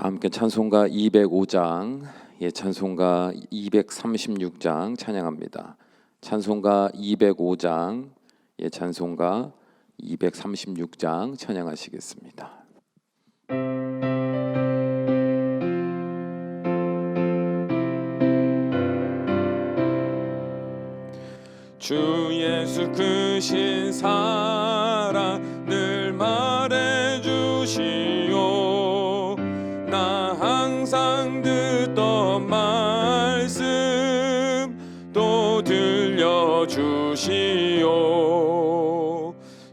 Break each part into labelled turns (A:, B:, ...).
A: 함께 찬송가 205장, 찬송가 236장 찬양합니다. 찬송가 205장, 찬송가 236장 찬양하시겠습니다. 주 예수 크신 사랑 늘 말해주시오. 나 항상 듣던 말씀 또 들려주시오.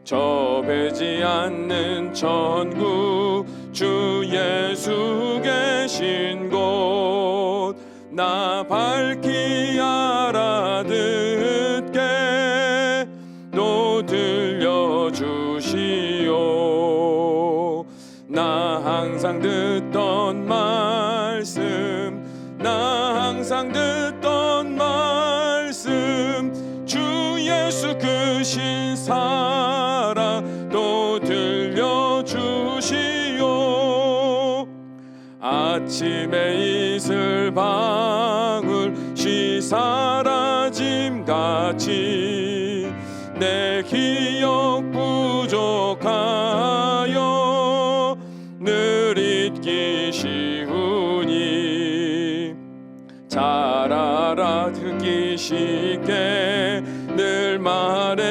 A: 저 배지 않는 천국 주 예수 계신 곳 나 밝히 알아듣게 또 들려주시오. 나 항상 듣던 말씀 나 항상 듣던 말씀 주 예수 크신 사랑 또 들려주시오. 아침에 이슬 방울 쉬 사라짐같이 내 기억 부족하여 늘 잊기 쉬우니 잘 알아듣기 쉽게 늘 말해주시오.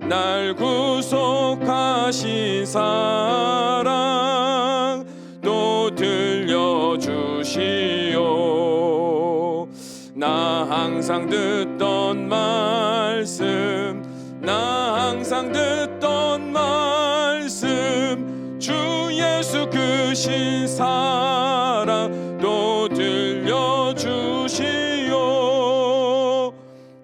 A: 날 구속하신 사랑 또 들려주시오. 나 항상 듣던 말씀 나 항상 듣던 말씀 주 예수 크신 사랑 또 들려주시오.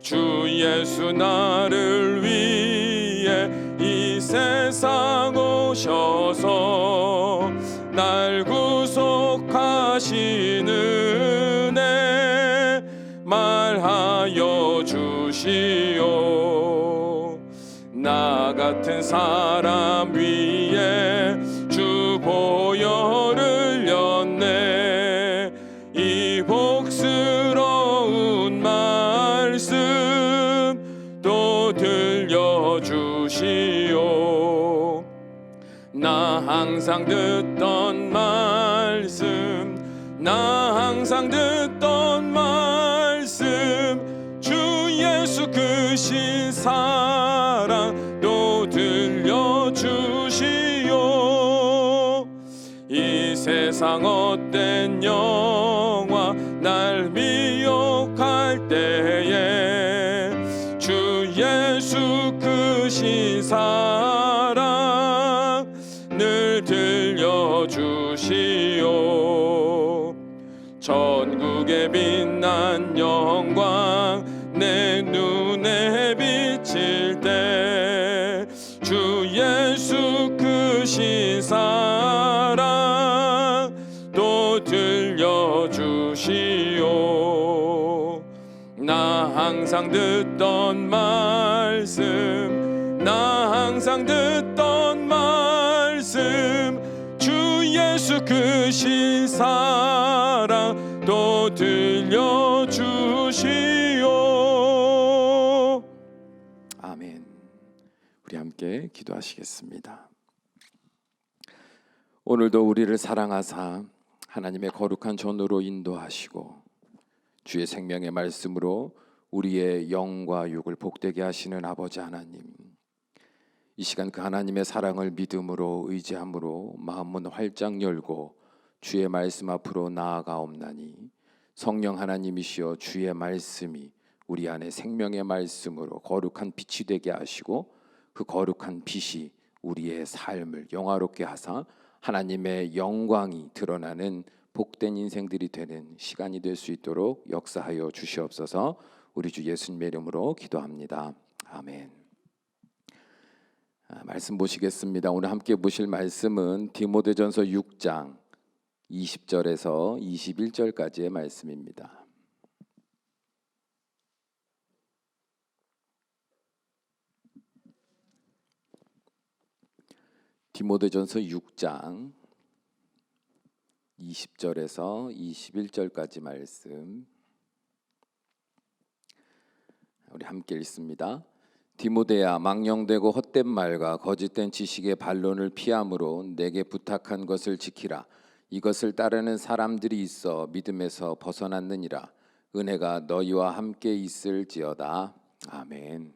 A: 주 예수 나를 위해 이 세상 오셔서 날 구속하신 은혜 말하여 주시오. 나 같은 사람 위에 주 보혈을 흘렸네. 이 복스러운 말씀 또 들려주시오. 나 항상 듣던 말씀 나 항상 듣던 말씀 주 예수 크신 사랑 또 들려주시오. 이 세상 헛된 영화 날 미혹할 때에 주 예수 크신 사랑 늘 들려주시오. 전국에 빛난 영광 내 눈에 비칠 때 주 예수 크신 사랑 또 들려주시오. 나 항상 듣던 말씀 나 항상 듣던 말씀 주 예수 크신 사랑 또 들려주시오. 아멘. 우리 함께 기도하시겠습니다. 오늘도 우리를 사랑하사 하나님의 거룩한 전으로 인도하시고 주의 생명의 말씀으로 우리의 영과 육을 복되게 하시는 아버지 하나님, 이 시간 그 하나님의 사랑을 믿음으로 의지함으로 마음문 활짝 열고 주의 말씀 앞으로 나아가옵나니 성령 하나님이시여 주의 말씀이 우리 안에 생명의 말씀으로 거룩한 빛이 되게 하시고 그 거룩한 빛이 우리의 삶을 영화롭게 하사 하나님의 영광이 드러나는 복된 인생들이 되는 시간이 될 수 있도록 역사하여 주시옵소서. 우리 주 예수님의 이름으로 기도합니다. 아멘. 말씀 보시겠습니다. 오늘 함께 보실 말씀은 디모데전서 6장 20절에서 21절까지의 말씀입니다. 디모데전서 6장 20절에서 21절까지 말씀 우리 함께 읽습니다. 디모데야, 망령되고 헛된 말과 거짓된 지식의 반론을 피함으로 내게 부탁한 것을 지키라. 이것을 따르는 사람들이 있어 믿음에서 벗어났느니라. 은혜가 너희와 함께 있을지어다. 아멘.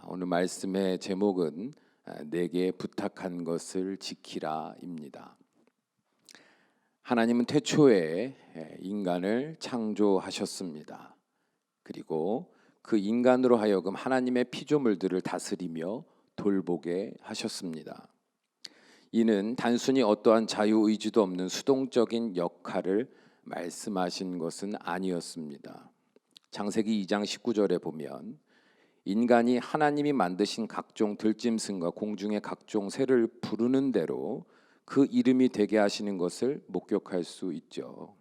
A: 오늘 말씀의 제목은 내게 부탁한 것을 지키라입니다. 하나님은 태초에 인간을 창조하셨습니다. 그리고 그 인간으로 하여금 하나님의 피조물들을 다스리며 돌보게 하셨습니다. 이는 단순히 어떠한 자유의지도 없는 수동적인 역할을 말씀하신 것은 아니었습니다. 창세기 2장 19절에 보면 인간이 하나님이 만드신 각종 들짐승과 공중의 각종 새를 부르는 대로 그 이름이 되게 하시는 것을 목격할 수 있죠.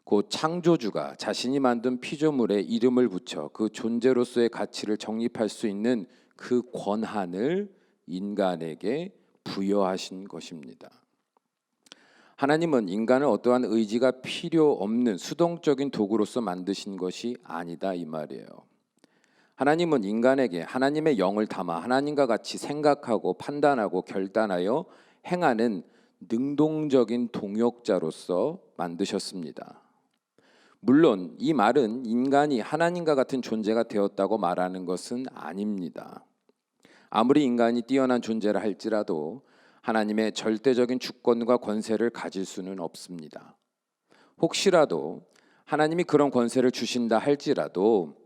A: 곧 창조주가 자신이 만든 피조물에 이름을 붙여 그 존재로서의 가치를 정립할 수 있는 그 권한을 인간에게 부여하신 것입니다. 하나님은 인간을 어떠한 의지가 필요 없는 수동적인 도구로서 만드신 것이 아니다 이 말이에요. 하나님은 인간에게 하나님의 영을 담아 하나님과 같이 생각하고 판단하고 결단하여 행하는 능동적인 동역자로서 만드셨습니다. 물론 이 말은 인간이 하나님과 같은 존재가 되었다고 말하는 것은 아닙니다. 아무리 인간이 뛰어난 존재라 할지라도 하나님의 절대적인 주권과 권세를 가질 수는 없습니다. 혹시라도 하나님이 그런 권세를 주신다 할지라도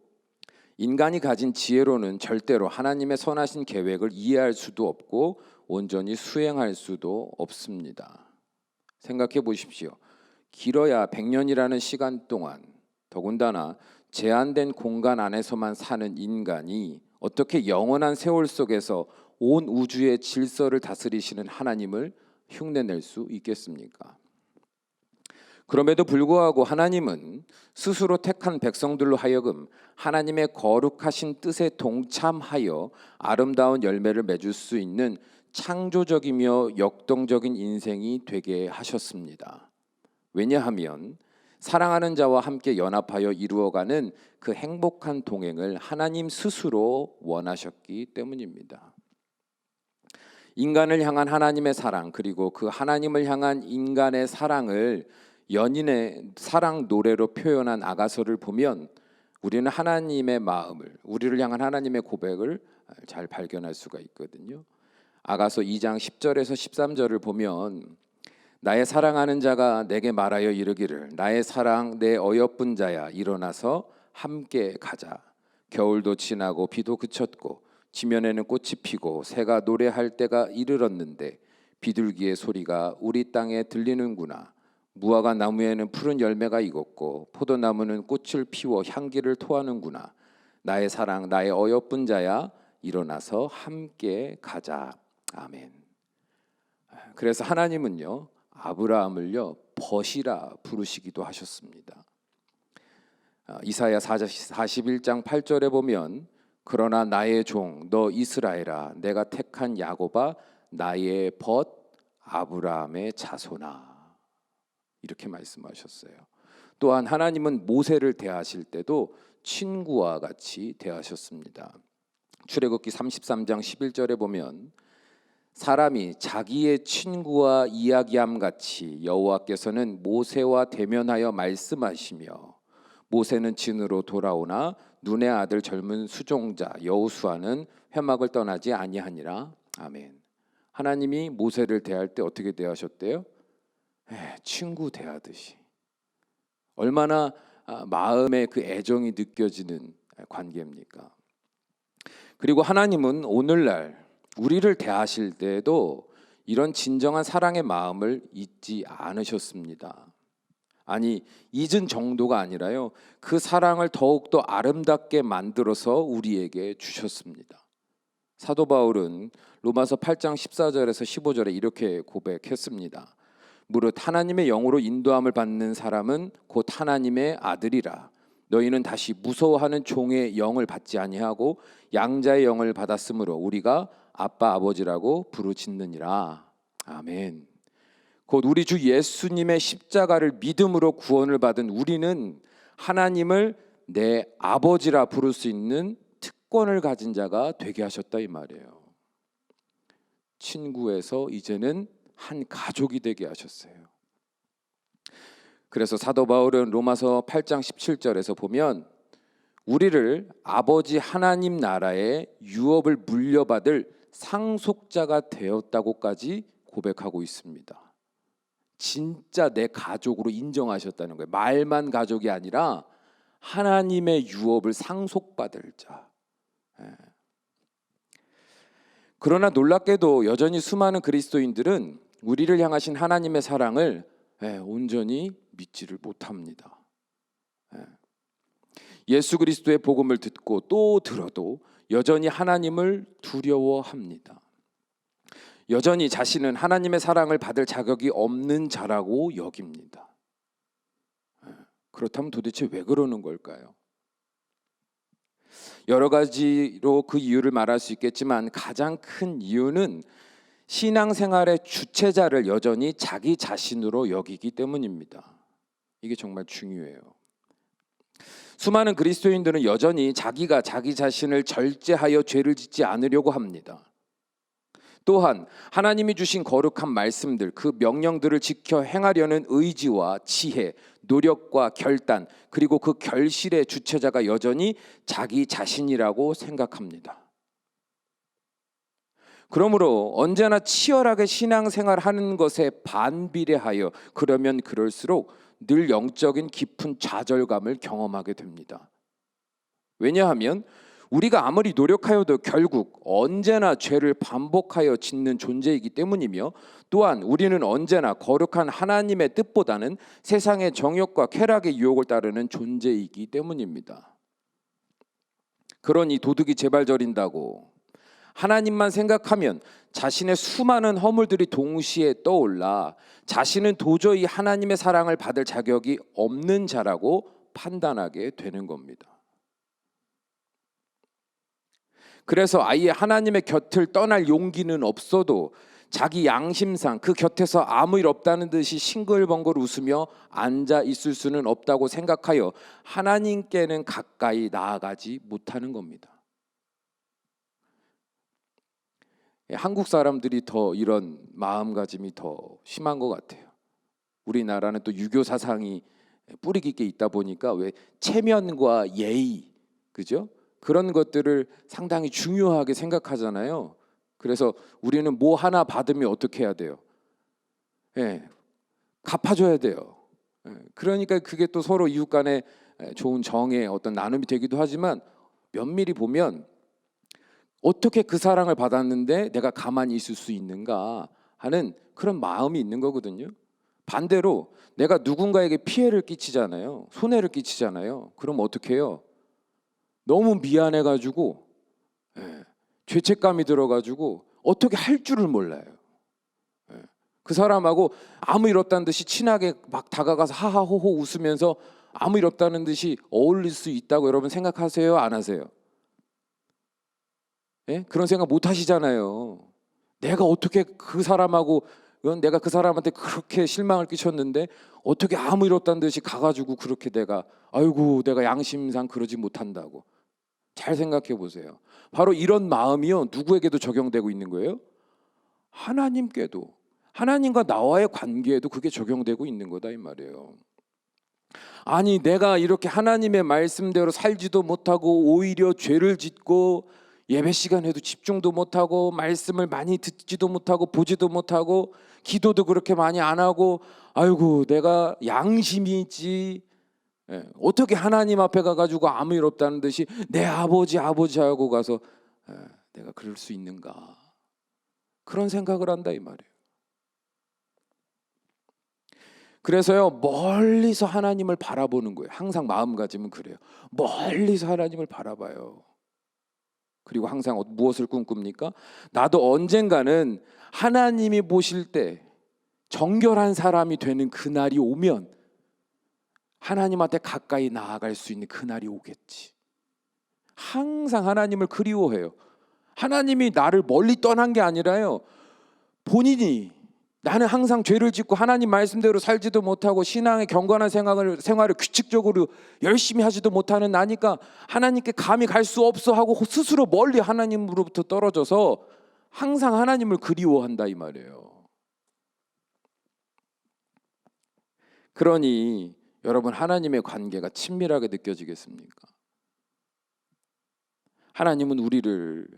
A: 인간이 가진 지혜로는 절대로 하나님의 선하신 계획을 이해할 수도 없고 온전히 수행할 수도 없습니다. 생각해 보십시오. 길어야 100년이라는 시간 동안 더군다나 제한된 공간 안에서만 사는 인간이 어떻게 영원한 세월 속에서 온 우주의 질서를 다스리시는 하나님을 흉내낼 수 있겠습니까? 그럼에도 불구하고 하나님은 스스로 택한 백성들로 하여금 하나님의 거룩하신 뜻에 동참하여 아름다운 열매를 맺을 수 있는 창조적이며 역동적인 인생이 되게 하셨습니다. 왜냐하면 사랑하는 자와 함께 연합하여 이루어가는 그 행복한 동행을 하나님 스스로 원하셨기 때문입니다. 인간을 향한 하나님의 사랑 그리고 그 하나님을 향한 인간의 사랑을 연인의 사랑 노래로 표현한 아가서를 보면 우리는 하나님의 마음을, 우리를 향한 하나님의 고백을 잘 발견할 수가 있거든요. 아가서 2장 10절에서 13절을 보면 나의 사랑하는 자가 내게 말하여 이르기를 나의 사랑 내 어여쁜 자야 일어나서 함께 가자. 겨울도 지나고 비도 그쳤고 지면에는 꽃이 피고 새가 노래할 때가 이르렀는데 비둘기의 소리가 우리 땅에 들리는구나. 무화과 나무에는 푸른 열매가 익었고 포도나무는 꽃을 피워 향기를 토하는구나. 나의 사랑 나의 어여쁜 자야 일어나서 함께 가자. 아멘. 그래서 하나님은요 아브라함을요 벗이라 부르시기도 하셨습니다. 이사야 41장 8절에 보면 그러나 나의 종 너 이스라엘아 내가 택한 야곱아 나의 벗 아브라함의 자손아 이렇게 말씀하셨어요. 또한 하나님은 모세를 대하실 때도 친구와 같이 대하셨습니다. 출애굽기 33장 11절에 보면 사람이 자기의 친구와 이야기함 같이 여호와께서는 모세와 대면하여 말씀하시며 모세는 진으로 돌아오나 눈의 아들 젊은 수종자 여호수아는 회막을 떠나지 아니하니라. 아멘. 하나님이 모세를 대할 때 어떻게 대하셨대요? 친구 대하듯이. 얼마나 마음에 그 애정이 느껴지는 관계입니까? 그리고 하나님은 오늘날 우리를 대하실 때에도 이런 진정한 사랑의 마음을 잊지 않으셨습니다. 아니 잊은 정도가 아니라요 그 사랑을 더욱더 아름답게 만들어서 우리에게 주셨습니다. 사도 바울은 로마서 8장 14절에서 15절에 이렇게 고백했습니다. 무릇 하나님의 영으로 인도함을 받는 사람은 곧 하나님의 아들이라. 너희는 다시 무서워하는 종의 영을 받지 아니하고 양자의 영을 받았으므로 우리가 아빠 아버지라고 부르짖느니라. 아멘. 곧 우리 주 예수님의 십자가를 믿음으로 구원을 받은 우리는 하나님을 내 아버지라 부를 수 있는 특권을 가진 자가 되게 하셨다 이 말이에요. 친구에서 이제는 한 가족이 되게 하셨어요. 그래서 사도 바울은 로마서 8장 17절에서 보면 우리를 아버지 하나님 나라의 유업을 물려받을 상속자가 되었다고까지 고백하고 있습니다. 진짜 내 가족으로 인정하셨다는 거예요. 말만 가족이 아니라 하나님의 유업을 상속받을 자. 그러나 놀랍게도 여전히 수많은 그리스도인들은 우리를 향하신 하나님의 사랑을 온전히 믿지를 못합니다. 예수 그리스도의 복음을 듣고 또 들어도 여전히 하나님을 두려워합니다. 여전히 자신은 하나님의 사랑을 받을 자격이 없는 자라고 여깁니다. 그렇다면 도대체 왜 그러는 걸까요? 여러 가지로 그 이유를 말할 수 있겠지만 가장 큰 이유는 신앙생활의 주체자를 여전히 자기 자신으로 여기기 때문입니다. 이게 정말 중요해요. 수많은 그리스도인들은 여전히 자기가 자기 자신을 절제하여 죄를 짓지 않으려고 합니다. 또한 하나님이 주신 거룩한 말씀들, 그 명령들을 지켜 행하려는 의지와 지혜, 노력과 결단, 그리고 그 결실의 주체자가 여전히 자기 자신이라고 생각합니다. 그러므로 언제나 치열하게 신앙생활하는 것에 반비례하여 그러면 그럴수록 늘 영적인 깊은 좌절감을 경험하게 됩니다. 왜냐하면 우리가 아무리 노력하여도 결국 언제나 죄를 반복하여 짓는 존재이기 때문이며 또한 우리는 언제나 거룩한 하나님의 뜻보다는 세상의 정욕과 쾌락의 유혹을 따르는 존재이기 때문입니다. 그러니 도둑이 제발 저린다고 하나님만 생각하면 자신의 수많은 허물들이 동시에 떠올라 자신은 도저히 하나님의 사랑을 받을 자격이 없는 자라고 판단하게 되는 겁니다. 그래서 아예 하나님의 곁을 떠날 용기는 없어도 자기 양심상 그 곁에서 아무 일 없다는 듯이 싱글벙글 웃으며 앉아 있을 수는 없다고 생각하여 하나님께는 가까이 나아가지 못하는 겁니다. 한국 사람들이 더 이런 마음가짐이 더 심한 것 같아요. 우리나라는 또 유교 사상이 뿌리 깊게 있다 보니까 왜 체면과 예의, 그죠? 그런 것들을 상당히 중요하게 생각하잖아요. 그래서 우리는 뭐 하나 받으면 어떻게 해야 돼요? 갚아줘야 돼요. 그러니까 그게 또 서로 이웃 간에 좋은 정의 어떤 나눔이 되기도 하지만 면밀히 보면 어떻게 그 사랑을 받았는데 내가 가만히 있을 수 있는가 하는 그런 마음이 있는 거거든요. 반대로 내가 누군가에게 피해를 끼치잖아요. 손해를 끼치잖아요. 그럼 어떻게 해요? 너무 미안해가지고 죄책감이 들어가지고 어떻게 할 줄을 몰라요. 그 사람하고 아무 일 없다는 듯이 친하게 막 다가가서 하하호호 웃으면서 아무 일 없다는 듯이 어울릴 수 있다고 여러분 생각하세요? 안 하세요? 그런 생각 못 하시잖아요. 내가 어떻게 그 사람하고 내가 그 사람한테 그렇게 실망을 끼쳤는데 어떻게 아무 일 없다는 듯이 가가지고 그렇게 내가 양심상 그러지 못한다고. 잘 생각해 보세요. 바로 이런 마음이요 누구에게도 적용되고 있는 거예요? 하나님께도, 하나님과 나와의 관계에도 그게 적용되고 있는 거다 이 말이에요. 아니 내가 이렇게 하나님의 말씀대로 살지도 못하고 오히려 죄를 짓고 예배 시간에도 집중도 못하고 말씀을 많이 듣지도 못하고 보지도 못하고 기도도 그렇게 많이 안 하고 내가 양심이 있지 어떻게 하나님 앞에 가가지고 아무 일 없다는 듯이 내 아버지 하고 가서 내가 그럴 수 있는가 그런 생각을 한다 이 말이에요. 그래서요 멀리서 하나님을 바라보는 거예요. 항상 마음가짐은 그래요. 멀리서 하나님을 바라봐요. 그리고 항상 무엇을 꿈꿉니까? 나도 언젠가는 하나님이 보실 때 정결한 사람이 되는 그날이 오면 하나님한테 가까이 나아갈 수 있는 그날이 오겠지. 항상 하나님을 그리워해요. 하나님이 나를 멀리 떠난 게 아니라요, 본인이 나는 항상 죄를 짓고 하나님 말씀대로 살지도 못하고 신앙의 경건한 생활을 규칙적으로 열심히 하지도 못하는 나니까 하나님께 감히 갈 수 없어 하고 스스로 멀리 하나님으로부터 떨어져서 항상 하나님을 그리워한다 이 말이에요. 그러니 여러분, 하나님의 관계가 친밀하게 느껴지겠습니까? 하나님은 우리를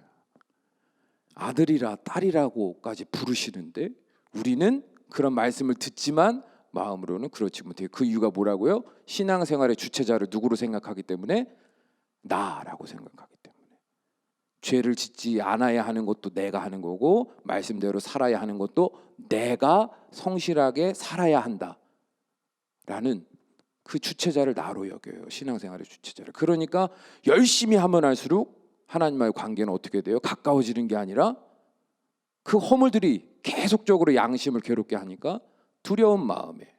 A: 아들이라 딸이라고까지 부르시는데 우리는 그런 말씀을 듣지만 마음으로는 그렇지 못해요. 그 이유가 뭐라고요? 신앙생활의 주체자를 누구로 생각하기 때문에? 나라고 생각하기 때문에. 죄를 짓지 않아야 하는 것도 내가 하는 거고 말씀대로 살아야 하는 것도 내가 성실하게 살아야 한다라는 그 주체자를 나로 여겨요. 신앙생활의 주체자를. 그러니까 열심히 하면 할수록 하나님과의 관계는 어떻게 돼요? 가까워지는 게 아니라 그 허물들이 계속적으로 양심을 괴롭게 하니까 두려운 마음에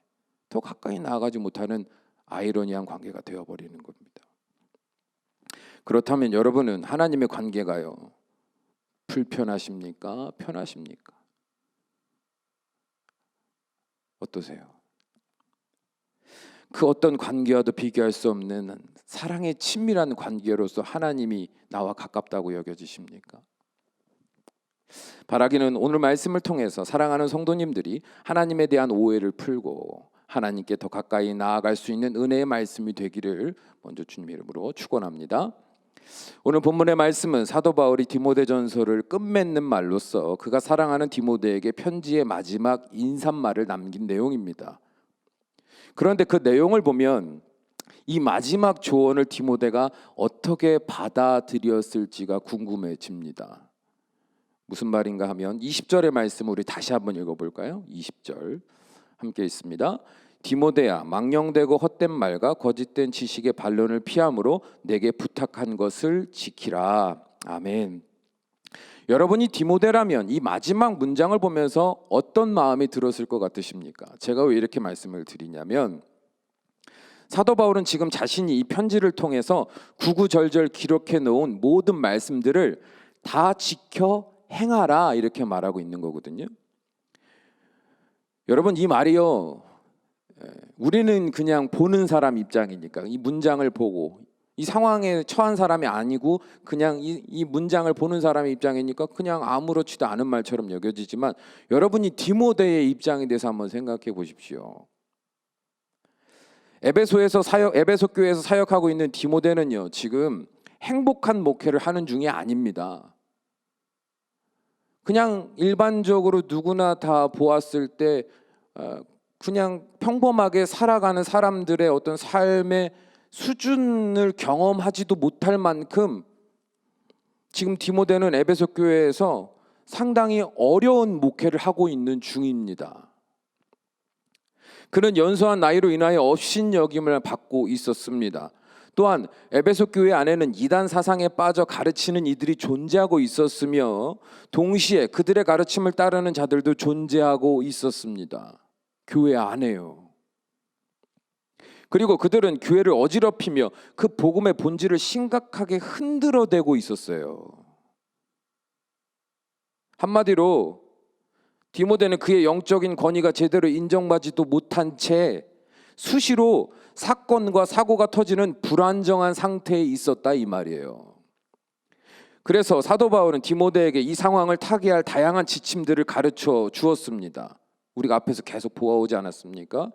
A: 더 가까이 나아가지 못하는 아이러니한 관계가 되어버리는 겁니다. 그렇다면 여러분은 하나님의 관계가요, 불편하십니까? 편하십니까? 어떠세요? 그 어떤 관계와도 비교할 수 없는 사랑의 친밀한 관계로서 하나님이 나와 가깝다고 여겨지십니까? 바라기는 오늘 말씀을 통해서 사랑하는 성도님들이 하나님에 대한 오해를 풀고 하나님께 더 가까이 나아갈 수 있는 은혜의 말씀이 되기를 먼저 주님 이름으로 축원합니다. 오늘 본문의 말씀은 사도 바울이 디모데전서를 끝맺는 말로써 그가 사랑하는 디모데에게 편지의 마지막 인사말을 남긴 내용입니다. 그런데 그 내용을 보면 이 마지막 조언을 디모데가 어떻게 받아들였을지가 궁금해집니다. 무슨 말인가 하면 20절의 말씀을 우리 다시 한번 읽어볼까요? 20절 함께 있습니다. 디모데야, 망령되고 헛된 말과 거짓된 지식의 반론을 피함으로 내게 부탁한 것을 지키라. 아멘. 여러분이 디모데라면 이 마지막 문장을 보면서 어떤 마음이 들었을 것 같으십니까? 제가 왜 이렇게 말씀을 드리냐면 사도 바울은 지금 자신이 이 편지를 통해서 구구절절 기록해 놓은 모든 말씀들을 다 지켜 행하라 이렇게 말하고 있는 거거든요. 여러분, 이 말이요, 우리는 그냥 보는 사람 입장이니까 이 문장을 보고 이 상황에 처한 사람이 아니고 그냥 이 문장을 보는 사람의 입장이니까 그냥 아무렇지도 않은 말처럼 여겨지지만 여러분이 디모데의 입장에 대해서 한번 생각해 보십시오. 에베소 교회에서 사역하고 있는 디모데는요, 지금 행복한 목회를 하는 중이 아닙니다. 그냥 일반적으로 누구나 다 보았을 때 그냥 평범하게 살아가는 사람들의 어떤 삶의 수준을 경험하지도 못할 만큼 지금 디모데는 에베소 교회에서 상당히 어려운 목회를 하고 있는 중입니다. 그는 연소한 나이로 인하여 업신여김을 받고 있었습니다. 또한 에베소 교회 안에는 이단 사상에 빠져 가르치는 이들이 존재하고 있었으며 동시에 그들의 가르침을 따르는 자들도 존재하고 있었습니다. 교회 안에요. 그리고 그들은 교회를 어지럽히며 그 복음의 본질을 심각하게 흔들어대고 있었어요. 한마디로 디모데는 그의 영적인 권위가 제대로 인정받지도 못한 채 수시로 사건과 사고가 터지는 불안정한 상태에 있었다 이 말이에요. 그래서 사도 바울은 디모데에게 이 상황을 타개할 다양한 지침들을 가르쳐 주었습니다. 우리가 앞에서 계속 보아오지 않았습니까?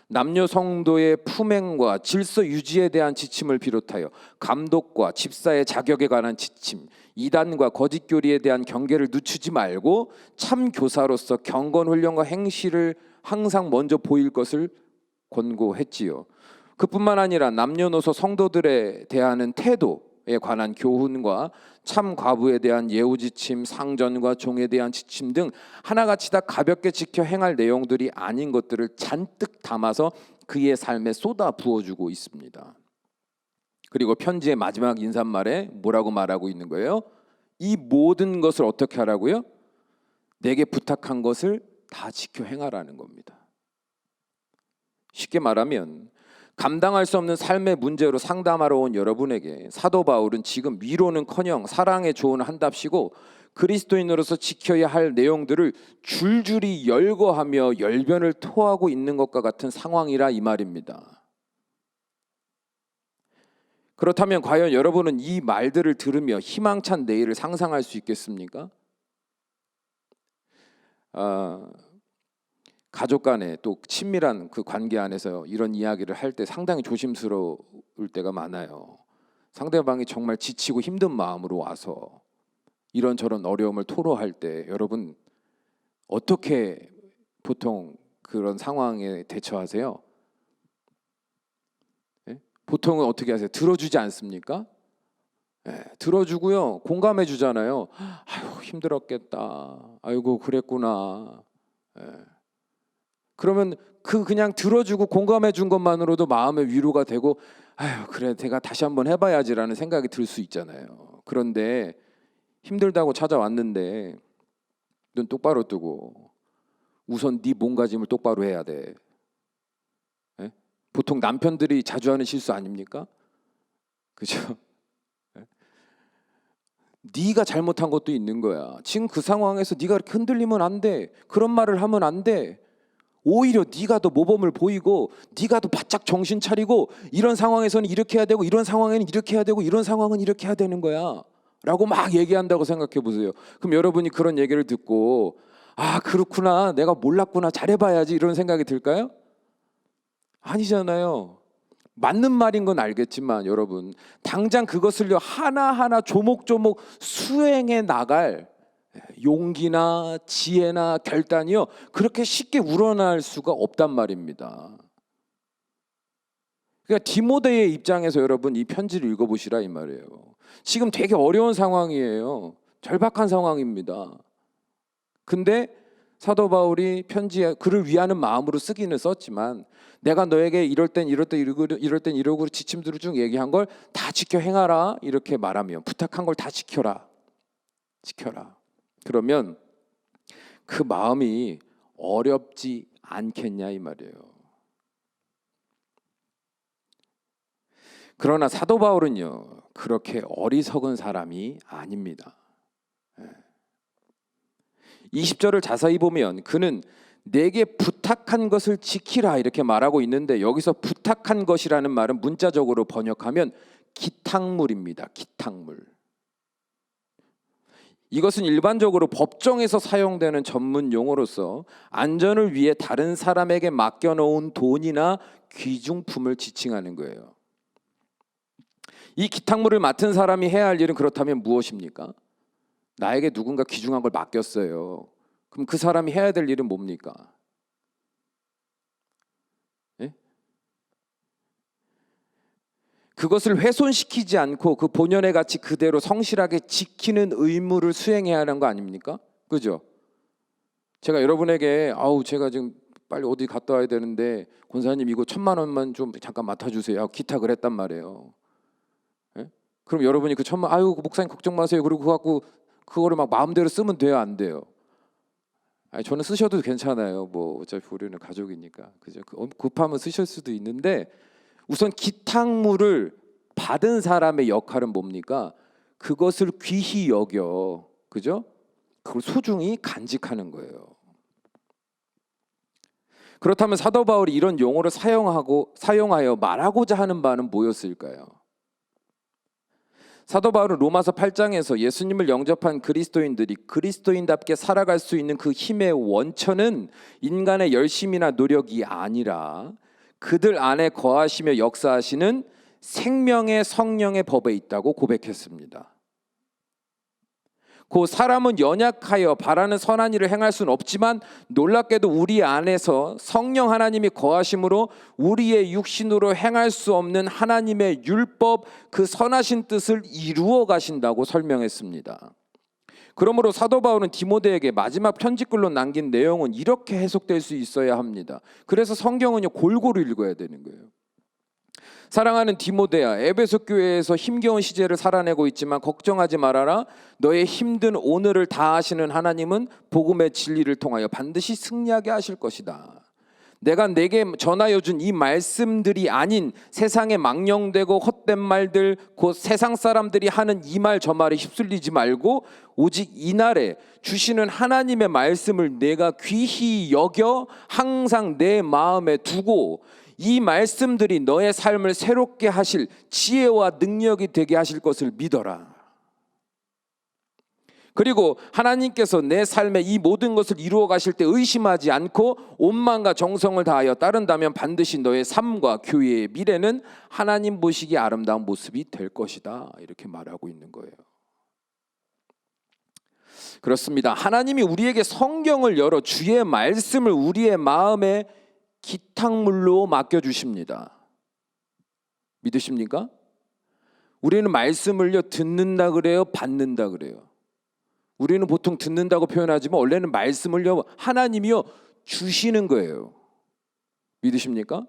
A: 남녀 성도의 품행과 질서 유지에 대한 지침을 비롯하여 감독과 집사의 자격에 관한 지침, 이단과 거짓 교리에 대한 경계를 늦추지 말고 참 교사로서 경건 훈련과 행실을 항상 먼저 보일 것을 권고했지요. 그뿐만 아니라 남녀노소 성도들에 대한 태도에 관한 교훈과 참 과부에 대한 예우 지침, 상전과 종에 대한 지침 등 하나같이 다 가볍게 지켜 행할 내용들이 아닌 것들을 잔뜩 담아서 그의 삶에 쏟아 부어주고 있습니다. 그리고 편지의 마지막 인사말에 뭐라고 말하고 있는 거예요? 이 모든 것을 어떻게 하라고요? 내게 부탁한 것을 다 지켜 행하라는 겁니다. 쉽게 말하면 감당할 수 없는 삶의 문제로 상담하러 온 여러분에게 사도 바울은 지금 위로는커녕 사랑의 조언을 한답시고 그리스도인으로서 지켜야 할 내용들을 줄줄이 열거하며 열변을 토하고 있는 것과 같은 상황이라 이 말입니다. 그렇다면 과연 여러분은 이 말들을 들으며 희망찬 내일을 상상할 수 있겠습니까? 가족 간에 또 친밀한 그 관계 안에서 이런 이야기를 할 때 상당히 조심스러울 때가 많아요. 상대방이 정말 지치고 힘든 마음으로 와서 이런저런 어려움을 토로할 때 여러분 어떻게 보통 그런 상황에 대처하세요? 예? 보통은 어떻게 하세요? 들어주지 않습니까? 예, 들어주고요. 공감해 주잖아요. 아유 힘들었겠다. 아이고 그랬구나. 예. 그러면 그냥 들어주고 공감해 준 것만으로도 마음의 위로가 되고 아유 그래 내가 다시 한번 해봐야지라는 생각이 들 수 있잖아요. 그런데 힘들다고 찾아왔는데 눈 똑바로 뜨고 우선 네 몸가짐을 똑바로 해야 돼. 예? 보통 남편들이 자주 하는 실수 아닙니까? 그죠? 예? 네가 잘못한 것도 있는 거야. 지금 그 상황에서 네가 그렇게 흔들리면 안 돼. 그런 말을 하면 안 돼. 오히려 네가 더 모범을 보이고 네가 더 바짝 정신 차리고 이런 상황에서는 이렇게 해야 되고 이런 상황에는 이렇게 해야 되고 이런 상황은 이렇게 해야 되는 거야 라고 막 얘기한다고 생각해 보세요. 그럼 여러분이 그런 얘기를 듣고 아 그렇구나 내가 몰랐구나 잘해봐야지 이런 생각이 들까요? 아니잖아요. 맞는 말인 건 알겠지만 여러분 당장 그것을요 하나하나 조목조목 수행해 나갈 용기나 지혜나 결단이요 그렇게 쉽게 우러날 수가 없단 말입니다. 그러니까 디모데의 입장에서 여러분 이 편지를 읽어보시라 이 말이에요. 지금 되게 어려운 상황이에요. 절박한 상황입니다. 근데 사도 바울이 편지에 그를 위하는 마음으로 쓰기는 썼지만 내가 너에게 이럴 땐 이러고 지침들을 쭉 얘기한 걸 다 지켜 행하라 이렇게 말하면 부탁한 걸 다 지켜라. 그러면 그 마음이 어렵지 않겠냐 이 말이에요. 그러나 사도 바울은요 그렇게 어리석은 사람이 아닙니다. 20절을 자세히 보면 그는 내게 부탁한 것을 지키라 이렇게 말하고 있는데 여기서 부탁한 것이라는 말은 문자적으로 번역하면 기탁물입니다. 기탁물. 이것은 일반적으로 법정에서 사용되는 전문 용어로서 안전을 위해 다른 사람에게 맡겨놓은 돈이나 귀중품을 지칭하는 거예요. 이 기탁물을 맡은 사람이 해야 할 일은 그렇다면 무엇입니까? 나에게 누군가 귀중한 걸 맡겼어요. 그럼 그 사람이 해야 될 일은 뭡니까? 예? 그것을 훼손시키지 않고 그 본연의 가치 그대로 성실하게 지키는 의무를 수행해야 하는 거 아닙니까? 그죠? 제가 여러분에게 제가 지금 빨리 어디 갔다 와야 되는데 권사님 이거 1,000만 원만 좀 잠깐 맡아주세요. 기탁을 했단 말이에요. 예? 그럼 여러분이 그 1,000만 아유 목사님 걱정 마세요. 그리고 그거 갖고 그거를 막 마음대로 쓰면 돼요, 안 돼요? 아니, 저는 쓰셔도 괜찮아요. 뭐 어차피 우리는 가족이니까 그죠? 급하면 쓰실 수도 있는데 우선 기탁물을 받은 사람의 역할은 뭡니까? 그것을 귀히 여겨, 그죠? 그걸 소중히 간직하는 거예요. 그렇다면 사도 바울이 이런 용어를 사용하여 말하고자 하는 바는 뭐였을까요? 사도 바울은 로마서 8장에서 예수님을 영접한 그리스도인들이 그리스도인답게 살아갈 수 있는 그 힘의 원천은 인간의 열심이나 노력이 아니라 그들 안에 거하시며 역사하시는 생명의 성령의 법에 있다고 고백했습니다. 그 사람은 연약하여 바라는 선한 일을 행할 수는 없지만 놀랍게도 우리 안에서 성령 하나님이 거하심으로 우리의 육신으로 행할 수 없는 하나님의 율법 그 선하신 뜻을 이루어 가신다고 설명했습니다. 그러므로 사도 바울은 디모데에게 마지막 편지글로 남긴 내용은 이렇게 해석될 수 있어야 합니다. 그래서 성경은요 골고루 읽어야 되는 거예요. 사랑하는 디모데야, 에베소 교회에서 힘겨운 시제를 살아내고 있지만 걱정하지 말아라. 너의 힘든 오늘을 다하시는 하나님은 복음의 진리를 통하여 반드시 승리하게 하실 것이다. 내가 내게 전하여 준 이 말씀들이 아닌 세상에 망령되고 헛된 말들, 곧 세상 사람들이 하는 이 말 저 말에 휩쓸리지 말고 오직 이날에 주시는 하나님의 말씀을 내가 귀히 여겨 항상 내 마음에 두고 이 말씀들이 너의 삶을 새롭게 하실 지혜와 능력이 되게 하실 것을 믿어라. 그리고 하나님께서 내 삶에 이 모든 것을 이루어 가실 때 의심하지 않고 온 마음과 정성을 다하여 따른다면 반드시 너의 삶과 교회의 미래는 하나님 보시기에 아름다운 모습이 될 것이다. 이렇게 말하고 있는 거예요. 그렇습니다. 하나님이 우리에게 성경을 열어 주의 말씀을 우리의 마음에 기탁물로 맡겨주십니다. 믿으십니까? 우리는 말씀을요 듣는다 그래요, 받는다 그래요. 우리는 보통 듣는다고 표현하지만 원래는 말씀을요 하나님이요 주시는 거예요. 믿으십니까?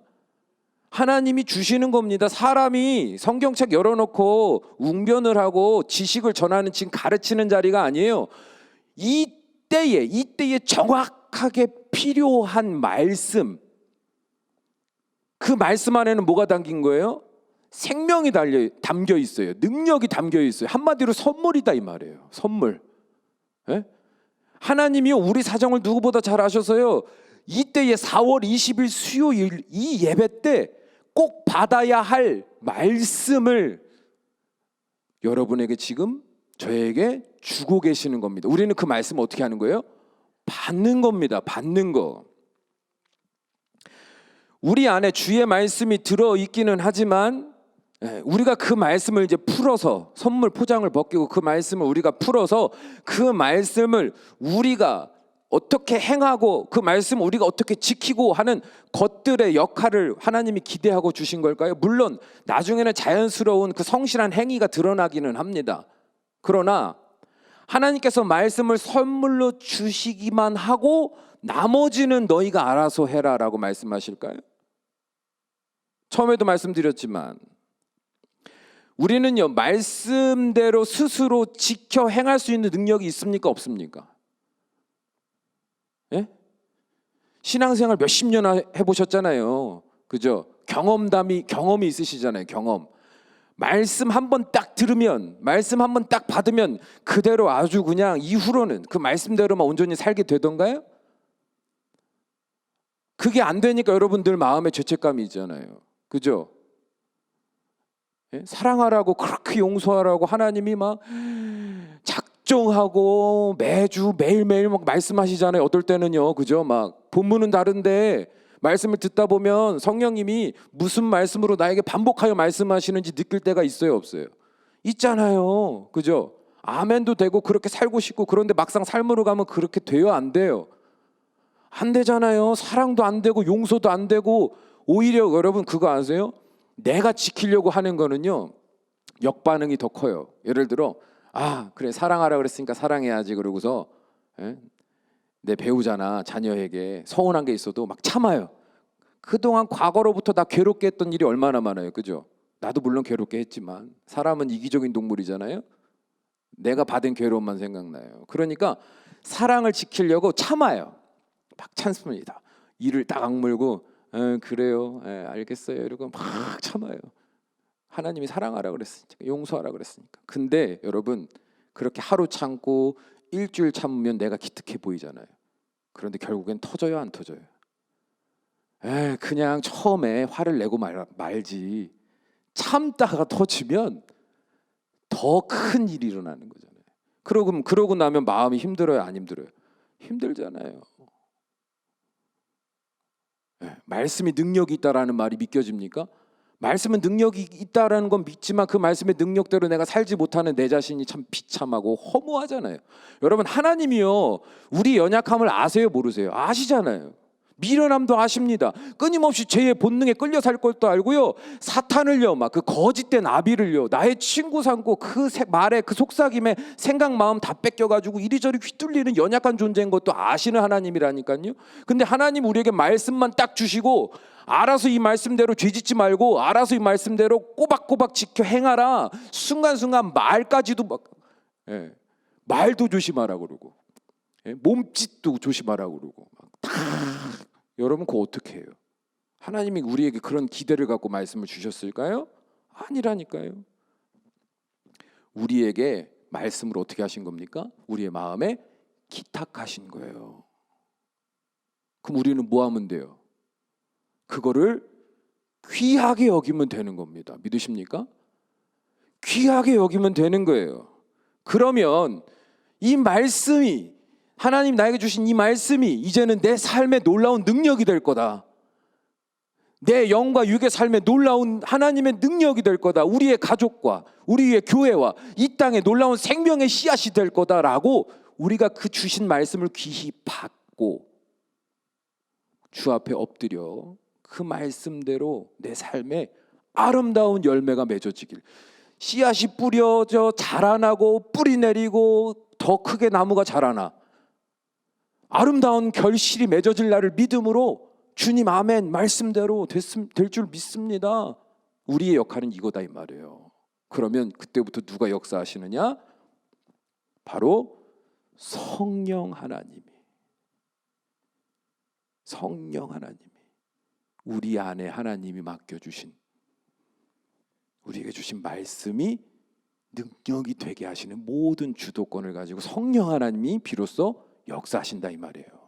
A: 하나님이 주시는 겁니다. 사람이 성경책 열어놓고 웅변을 하고 지식을 전하는, 지금 가르치는 자리가 아니에요. 이때에 정확하게 필요한 말씀, 그 말씀 안에는 뭐가 담긴 거예요? 생명이 담겨 있어요. 능력이 담겨 있어요. 한마디로 선물이다 이 말이에요. 선물. 예? 하나님이요 우리 사정을 누구보다 잘 아셔서요 이때에 4월 20일 수요일 이 예배 때 꼭 받아야 할 말씀을 여러분에게 지금 저에게 주고 계시는 겁니다. 우리는 그 말씀을 어떻게 하는 거예요? 받는 겁니다. 받는 거. 우리 안에 주의 말씀이 들어있기는 하지만 우리가 그 말씀을 이제 풀어서 선물 포장을 벗기고 그 말씀을 우리가 풀어서 그 말씀을 우리가 어떻게 행하고 그 말씀을 우리가 어떻게 지키고 하는 것들의 역할을 하나님이 기대하고 주신 걸까요? 물론 나중에는 자연스러운 그 성실한 행위가 드러나기는 합니다. 그러나 하나님께서 말씀을 선물로 주시기만 하고 나머지는 너희가 알아서 해라라고 말씀하실까요? 처음에도 말씀드렸지만 우리는요 말씀대로 스스로 지켜 행할 수 있는 능력이 있습니까? 없습니까? 예? 신앙생활 몇십 년 해보셨잖아요. 그죠? 경험이 있으시잖아요. 경험. 말씀 한번 딱 들으면, 말씀 한번 딱 받으면 그대로 아주 그냥 이후로는 그 말씀대로만 온전히 살게 되던가요? 그게 안 되니까 여러분들 마음에 죄책감이 있잖아요. 그죠? 예? 사랑하라고 그렇게 용서하라고 하나님이 막 작정하고 매주 매일매일 막 말씀하시잖아요. 어떨 때는요. 그죠? 막 본문은 다른데 말씀을 듣다 보면 성령님이 무슨 말씀으로 나에게 반복하여 말씀하시는지 느낄 때가 있어요, 없어요? 있잖아요. 그죠? 아멘도 되고 그렇게 살고 싶고 그런데 막상 삶으로 가면 그렇게 돼요, 안 돼요? 안 되잖아요. 사랑도 안 되고 용서도 안 되고 오히려 여러분 그거 아세요? 내가 지키려고 하는 거는요 역반응이 더 커요. 예를 들어 그래 사랑하라 그랬으니까 사랑해야지 그러고서 내 배우자나 자녀에게 서운한 게 있어도 막 참아요. 그동안 과거로부터 나 괴롭게 했던 일이 얼마나 많아요. 그죠? 나도 물론 괴롭게 했지만 사람은 이기적인 동물이잖아요. 내가 받은 괴로움만 생각나요. 그러니까 사랑을 지키려고 참아요. 막 참습니다. 이를 딱 악물고 그래요, 알겠어요 이러고 막 참아요. 하나님이 사랑하라 그랬으니까, 용서하라 그랬으니까. 근데 여러분 그렇게 하루 참고 일주일 참으면 내가 기특해 보이잖아요. 그런데 결국엔 터져요, 안 터져요? 그냥 처음에 화를 내고 말지 참다가 터지면 더 큰 일이 일어나는 거잖아요. 그러고 나면 마음이 힘들어요, 안 힘들어요? 힘들잖아요. 말씀이 능력이 있다라는 말이 믿겨집니까? 말씀은 능력이 있다라는 건 믿지만 그 말씀의 능력대로 내가 살지 못하는 내 자신이 참 비참하고 허무하잖아요. 여러분 하나님이요 우리 연약함을 아세요, 모르세요? 아시잖아요. 미련함도 아십니다. 끊임없이 죄의 본능에 끌려 살 것도 알고요. 사탄을요 막 그 거짓된 아비를요 나의 친구 삼고 그 말에 그 속삭임에 생각 마음 다 뺏겨가지고 이리저리 휘둘리는 연약한 존재인 것도 아시는 하나님이라니까요. 근데 하나님 우리에게 말씀만 딱 주시고 알아서 이 말씀대로 죄짓지 말고 알아서 이 말씀대로 꼬박꼬박 지켜 행하라. 순간순간 말까지도 막 말도 조심하라 그러고 몸짓도 조심하라 그러고 다 여러분 그거 어떻게 해요? 하나님이 우리에게 그런 기대를 갖고 말씀을 주셨을까요? 아니라니까요. 우리에게 말씀을 어떻게 하신 겁니까? 우리의 마음에 기탁하신 거예요. 그럼 우리는 뭐 하면 돼요? 그거를 귀하게 여기면 되는 겁니다. 믿으십니까? 귀하게 여기면 되는 거예요. 그러면 이 말씀이, 하나님 나에게 주신 이 말씀이 이제는 내 삶의 놀라운 능력이 될 거다. 내 영과 육의 삶에 놀라운 하나님의 능력이 될 거다. 우리의 가족과 우리의 교회와 이 땅에 놀라운 생명의 씨앗이 될 거다라고 우리가 그 주신 말씀을 귀히 받고 주 앞에 엎드려 그 말씀대로 내 삶에 아름다운 열매가 맺어지길, 씨앗이 뿌려져 자라나고 뿌리 내리고 더 크게 나무가 자라나 아름다운 결실이 맺어질 날을 믿음으로 주님 아멘 말씀대로 될 줄 믿습니다. 우리의 역할은 이거다 이 말이에요. 그러면 그때부터 누가 역사하시느냐? 바로 성령 하나님이 우리 안에 하나님이 맡겨주신, 우리에게 주신 말씀이 능력이 되게 하시는 모든 주도권을 가지고 성령 하나님이 비로소 역사하신다 이 말이에요.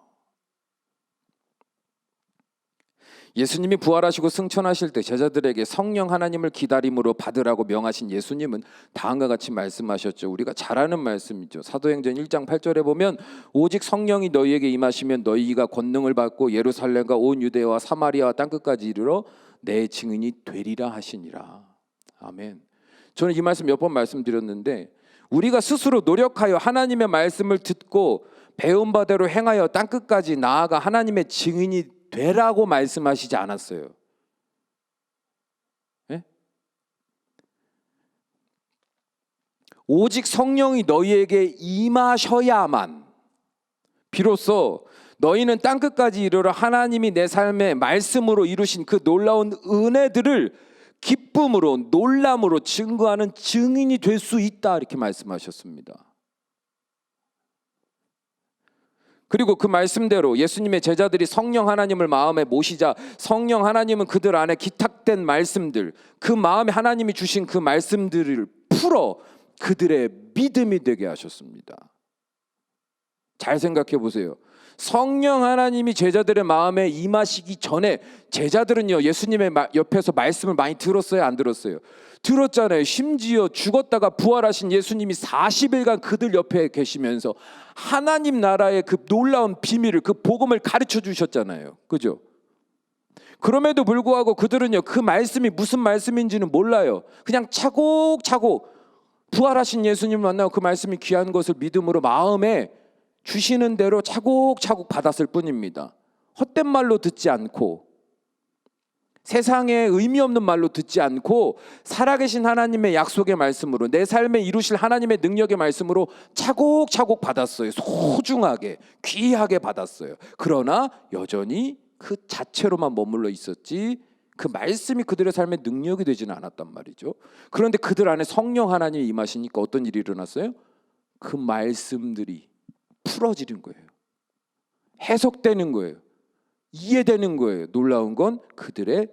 A: 예수님이 부활하시고 승천하실 때 제자들에게 성령 하나님을 기다림으로 받으라고 명하신 예수님은 다음과 같이 말씀하셨죠. 우리가 잘 아는 말씀이죠. 사도행전 1장 8절에 보면 오직 성령이 너희에게 임하시면 너희가 권능을 받고 예루살렘과 온 유대와 사마리아와 땅끝까지 이르러 내 증인이 되리라 하시니라. 아멘. 저는 이 말씀 몇 번 말씀드렸는데 우리가 스스로 노력하여 하나님의 말씀을 듣고 배운 바대로 행하여 땅끝까지 나아가 하나님의 증인이 되라고 말씀하시지 않았어요. 네? 오직 성령이 너희에게 임하셔야만 비로소 너희는 땅끝까지 이르러 하나님이 내 삶의 말씀으로 이루신 그 놀라운 은혜들을 기쁨으로 놀람으로 증거하는 증인이 될 수 있다 이렇게 말씀하셨습니다. 그리고 그 말씀대로 예수님의 제자들이 성령 하나님을 마음에 모시자 성령 하나님은 그들 안에 기탁된 말씀들, 그 마음에 하나님이 주신 그 말씀들을 풀어 그들의 믿음이 되게 하셨습니다. 잘 생각해 보세요. 성령 하나님이 제자들의 마음에 임하시기 전에 제자들은요 예수님의 옆에서 말씀을 많이 들었어요? 안 들었어요? 들었잖아요. 심지어 죽었다가 부활하신 예수님이 40일간 그들 옆에 계시면서 하나님 나라의 그 놀라운 비밀을, 그 복음을 가르쳐 주셨잖아요. 그죠? 그럼에도 불구하고 그들은요 그 말씀이 무슨 말씀인지는 몰라요. 그냥 차곡차곡 부활하신 예수님을 만나고 그 말씀이 귀한 것을 믿음으로 마음에 주시는 대로 차곡차곡 받았을 뿐입니다. 헛된 말로 듣지 않고 세상에 의미 없는 말로 듣지 않고 살아계신 하나님의 약속의 말씀으로 내 삶에 이루실 하나님의 능력의 말씀으로 차곡차곡 받았어요. 소중하게 귀하게 받았어요. 그러나 여전히 그 자체로만 머물러 있었지 그 말씀이 그들의 삶의 능력이 되지는 않았단 말이죠. 그런데 그들 안에 성령 하나님이 임하시니까 어떤 일이 일어났어요? 그 말씀들이 풀어지는 거예요. 해석되는 거예요. 이해되는 거예요. 놀라운 건 그들의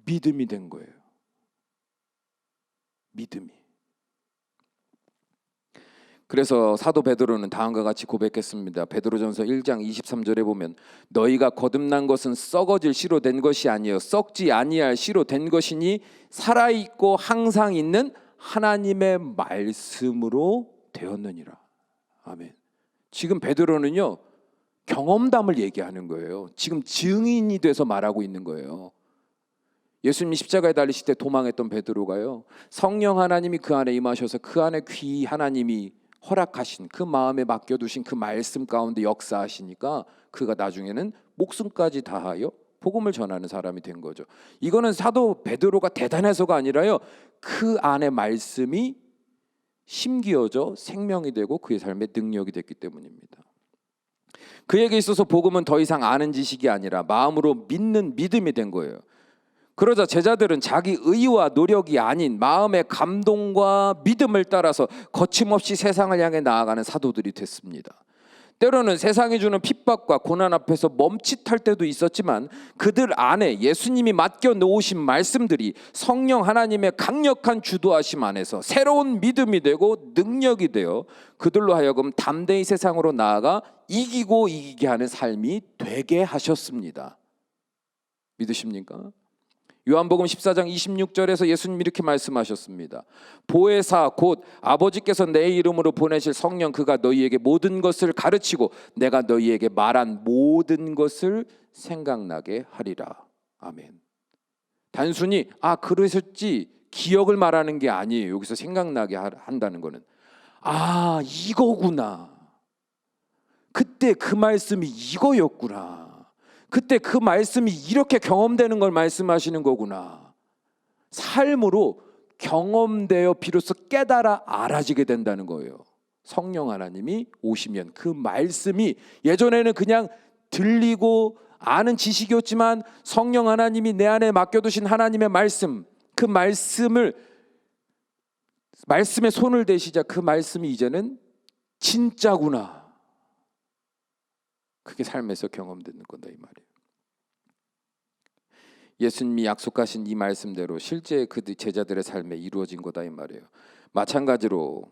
A: 믿음이 된 거예요. 믿음이. 그래서 사도 베드로는 다음과 같이 고백했습니다. 베드로전서 1장 23절에 보면 너희가 거듭난 것은 썩어질 씨로 된 것이 아니요 썩지 아니할 씨로 된 것이니 살아있고 항상 있는 하나님의 말씀으로 되었느니라. 아멘. 지금 베드로는요 경험담을 얘기하는 거예요. 지금 증인이 돼서 말하고 있는 거예요. 예수님이 십자가에 달리실 때 도망했던 베드로가요 성령 하나님이 그 안에 임하셔서 그 안에 귀 하나님이 허락하신 그 마음에 맡겨두신 그 말씀 가운데 역사하시니까 그가 나중에는 목숨까지 다하여 복음을 전하는 사람이 된 거죠. 이거는 사도 베드로가 대단해서가 아니라요 그 안에 말씀이 심기어져 생명이 되고 그의 삶의 능력이 됐기 때문입니다. 그에게 있어서 복음은 더 이상 아는 지식이 아니라 마음으로 믿는 믿음이 된 거예요. 그러자 제자들은 자기 의와 노력이 아닌 마음의 감동과 믿음을 따라서 거침없이 세상을 향해 나아가는 사도들이 됐습니다. 때로는 세상이 주는 핍박과 고난 앞에서 멈칫할 때도 있었지만 그들 안에 예수님이 맡겨 놓으신 말씀들이 성령 하나님의 강력한 주도하심 안에서 새로운 믿음이 되고 능력이 되어 그들로 하여금 담대히 세상으로 나아가 이기고 이기게 하는 삶이 되게 하셨습니다. 믿으십니까? 요한복음 14장 26절에서 예수님 이렇게 말씀하셨습니다. 보혜사 곧 아버지께서 내 이름으로 보내실 성령 그가 너희에게 모든 것을 가르치고 내가 너희에게 말한 모든 것을 생각나게 하리라. 아멘. 단순히 그러셨지 기억을 말하는 게 아니에요. 여기서 생각나게 한다는 거는 이거구나. 그때 그 말씀이 이거였구나. 그때 그 말씀이 이렇게 경험되는 걸 말씀하시는 거구나. 삶으로 경험되어 비로소 깨달아 알아지게 된다는 거예요. 성령 하나님이 오시면 그 말씀이 예전에는 그냥 들리고 아는 지식이었지만 성령 하나님이 내 안에 맡겨두신 하나님의 말씀, 그 말씀에 손을 대시자 그 말씀이 이제는 진짜구나. 그게 삶에서 경험되는 거다 이 말이에요. 예수님이 약속하신 이 말씀대로 실제 그 제자들의 삶에 이루어진 거다 이 말이에요. 마찬가지로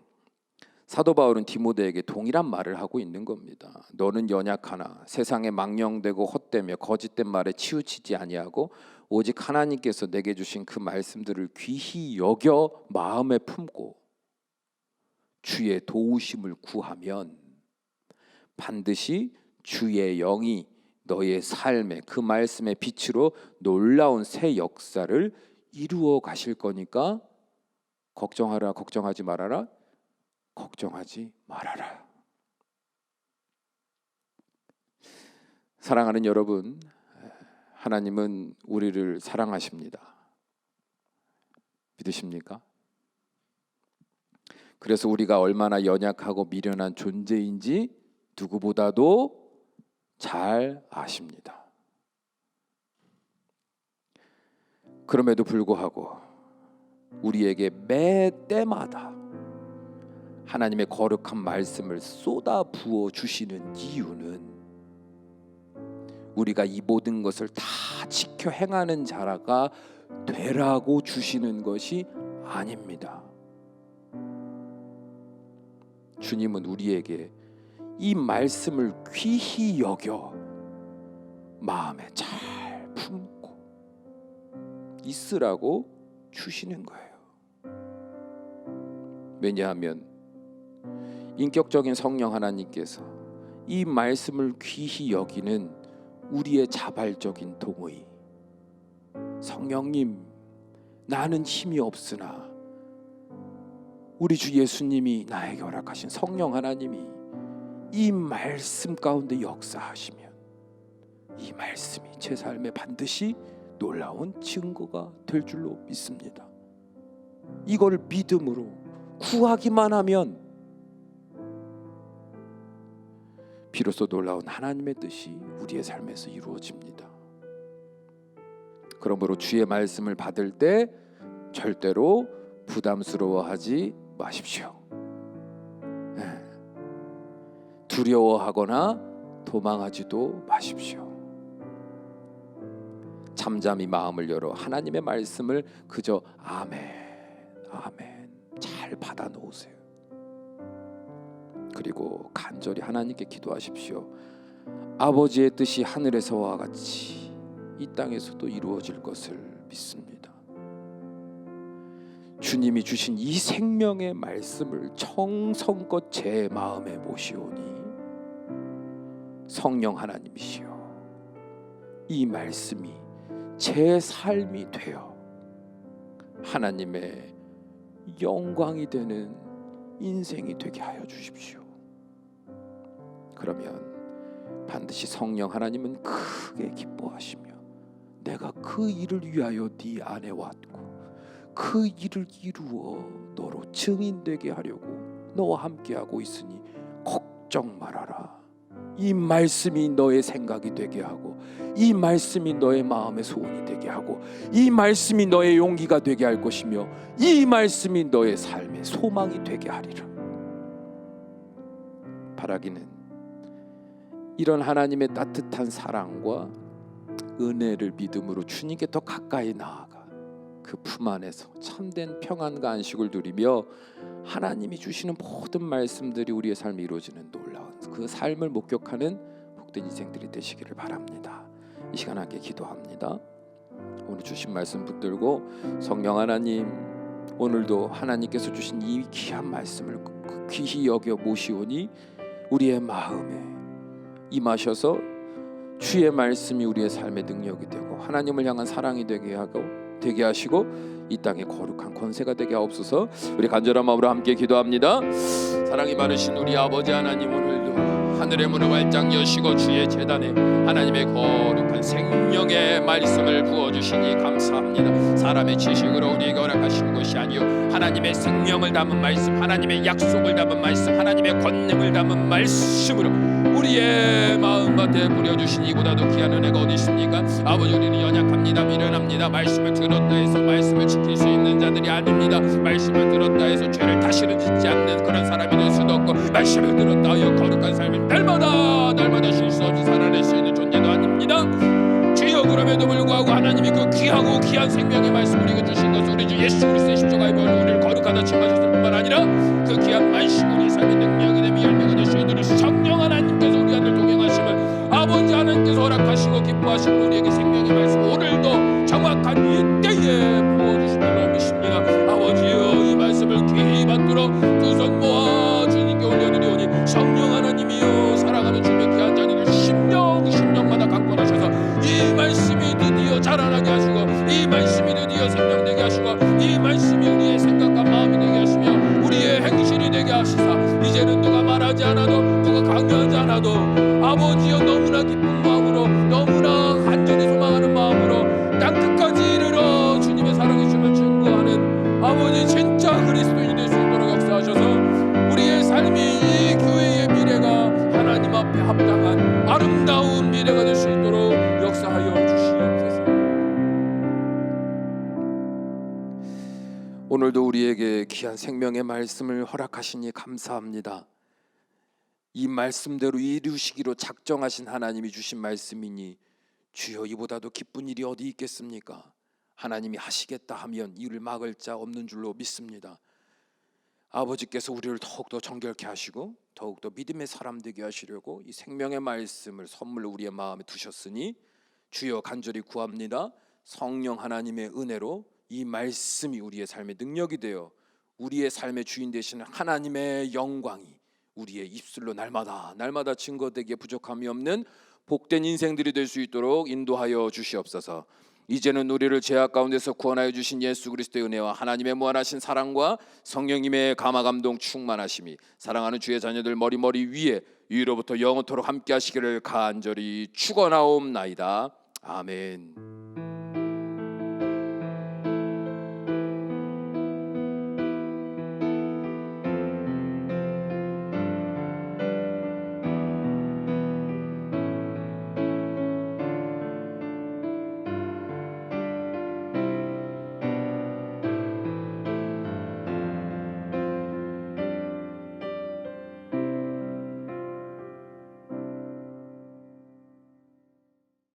A: 사도 바울은 디모데에게 동일한 말을 하고 있는 겁니다. 너는 연약하나 세상에 망령되고 헛되며 거짓된 말에 치우치지 아니하고 오직 하나님께서 내게 주신 그 말씀들을 귀히 여겨 마음에 품고 주의 도우심을 구하면 반드시 주의 영이 너의 삶에 그 말씀의 빛으로 놀라운 새 역사를 이루어 가실 거니까 걱정하라 걱정하지 말아라 걱정하지 말아라. 사랑하는 여러분, 하나님은 우리를 사랑하십니다. 믿으십니까? 그래서 우리가 얼마나 연약하고 미련한 존재인지 누구보다도 잘 아십니다. 그럼에도 불구하고 우리에게 매 때마다 하나님의 거룩한 말씀을 쏟아 부어 주시는 이유는 우리가 이 모든 것을 다 지켜 행하는 자라가 되라고 주시는 것이 아닙니다. 주님은 우리에게 이 말씀을 귀히 여겨 마음에 잘 품고 있으라고 주시는 거예요. 왜냐하면 인격적인 성령 하나님께서 이 말씀을 귀히 여기는 우리의 자발적인 동의, 성령님 나는 힘이 없으나 우리 주 예수님이 나에게 허락하신 성령 하나님이 이 말씀 가운데 역사하시면 이 말씀이 제 삶에 반드시 놀라운 증거가 될 줄로 믿습니다. 이걸 믿음으로 구하기만 하면 비로소 놀라운 하나님의 뜻이 우리의 삶에서 이루어집니다. 그러므로 주의 말씀을 받을 때 절대로 부담스러워하지 마십시오. 두려워하거나 도망하지도 마십시오. 잠잠히 마음을 열어 하나님의 말씀을 그저 아멘, 아멘 잘 받아 놓으세요. 그리고 간절히 하나님께 기도하십시오. 아버지의 뜻이 하늘에서와 같이 이 땅에서도 이루어질 것을 믿습니다. 주님이 주신 이 생명의 말씀을 정성껏 제 마음에 모시오니 성령 하나님이시여 이 말씀이 제 삶이 되어 하나님의 영광이 되는 인생이 되게 하여 주십시오. 그러면 반드시 성령 하나님은 크게 기뻐하시며 내가 그 일을 위하여 네 안에 왔고 그 일을 이루어 너로 증인되게 하려고 너와 함께하고 있으니 걱정 말아라. 이 말씀이 너의 생각이 되게 하고 이 말씀이 너의 마음의 소원이 되게 하고 이 말씀이 너의 용기가 되게 할 것이며 이 말씀이 너의 삶의 소망이 되게 하리라. 바라기는 이런 하나님의 따뜻한 사랑과 은혜를 믿음으로 주님께 더 가까이 나아가 그 품 안에서 참된 평안과 안식을 누리며 하나님이 주시는 모든 말씀들이 우리의 삶에 이루어지는 놀라운 그 삶을 목격하는 복된 인생들이 되시기를 바랍니다. 이 시간 함께 기도합니다. 오늘 주신 말씀 붙들고 성령 하나님, 오늘도 하나님께서 주신 이 귀한 말씀을 귀히 여겨 모시오니 우리의 마음에 임하셔서 주의 말씀이 우리의 삶의 능력이 되고 하나님을 향한 사랑이 되게 하시고 이 땅에 거룩한 권세가 되게 하옵소서. 우리 간절한 마음으로 함께 기도합니다. 사랑이 많으신 우리 아버지 하나님, 오늘도 하늘의 문을 활짝 여시고 주의 제단에 하나님의 거룩한 생명의 말씀을 부어주시니 감사합니다. 사람의 지식으로 우리에게 허락하시는 것이 아니요 하나님의 생명을 담은 말씀, 하나님의 약속을 담은 말씀, 하나님의 권능을 담은 말씀으로 우리의 마음밭에 뿌려주시니 이보다도 귀한 은혜가 어디 있습니까? 아버지, 우리는 연약합니다. 미련합니다. 말씀을 들었다 해서 말씀을 지킬 수 있는 자들이 아닙니다. 말씀을 들었다 해서 죄를 다시는 짓지 않는 그런 사람이 될 수도 없고, 말씀을 들었다 하여 거룩한 삶을 날마다 실수 없이 살아낼 수 있는 존재도 아닙니다. 주여, 그럼에도 불구하고 하나님이 그 귀하고 귀한 생명의 말씀 우리에게 주신 것은 우리 주 예수 그리스도의 십자가의 벌로 우리를 거룩하다 칭하셨을 뿐만 아니라 그 귀한 말씀 우리의 삶의 능력이 되며 열매가 될 수 있도록 성령 하나님께서 우리 안을 동행하심을 아버지 하나님께서 허락하시고 기뻐하시고 우리에게 생명의 말씀 오늘도 정확한 이때에 부어주신 줄로 믿습니다. 아버지여, 이 말씀을 귀히 받들어 두 손 모아 주님께 올려드리오니 성령 하나님이여, 사랑하는 주님의 귀한 자녀를 심령마다 강권하셔서 이 말씀이 드디어 자라나게 하시고, 이 말씀이 드디어 생명되게 하시고, 이 말씀이 우리의 생각과 마음이 되게 하시며 우리의 행실이 되게 하시사 이제는 누가 말하지 않아도 누가 강요하지 않아도 아버지여, 너무나 기쁜 마음으로, 너무나 간절히 소망하는 마음으로 땅 끝까지 이르러 주님의 살아계심을 증거하는 아버지 진짜 그리스도인이 될 수 있도록 역사하셔서 우리의 삶이 이 교회의 미래가 하나님 앞에 합당한 아름다운 미래가 될 수 있도록 역사하여 주시옵소서. 오늘도 우리에게 귀한 생명의 말씀을 허락하시니 감사합니다. 이 말씀대로 이루시기로 작정하신 하나님이 주신 말씀이니 주여, 이보다도 기쁜 일이 어디 있겠습니까? 하나님이 하시겠다 하면 이를 막을 자 없는 줄로 믿습니다. 아버지께서 우리를 더욱더 정결케 하시고 더욱더 믿음의 사람 되게 하시려고 이 생명의 말씀을 선물로 우리의 마음에 두셨으니 주여, 간절히 구합니다. 성령 하나님의 은혜로 이 말씀이 우리의 삶의 능력이 되어 우리의 삶의 주인 되시는 하나님의 영광이 우리의 입술로 날마다 증거되기에 부족함이 없는 복된 인생들이 될 수 있도록 인도하여 주시옵소서. 이제는 우리를 죄악 가운데서 구원하여 주신 예수 그리스도의 은혜와 하나님의 무한하신 사랑과 성령님의 감화 감동 충만하심이 사랑하는 주의 자녀들 머리 위에 위로부터 영원토록 함께 하시기를 간절히 축원하옵나이다. 아멘.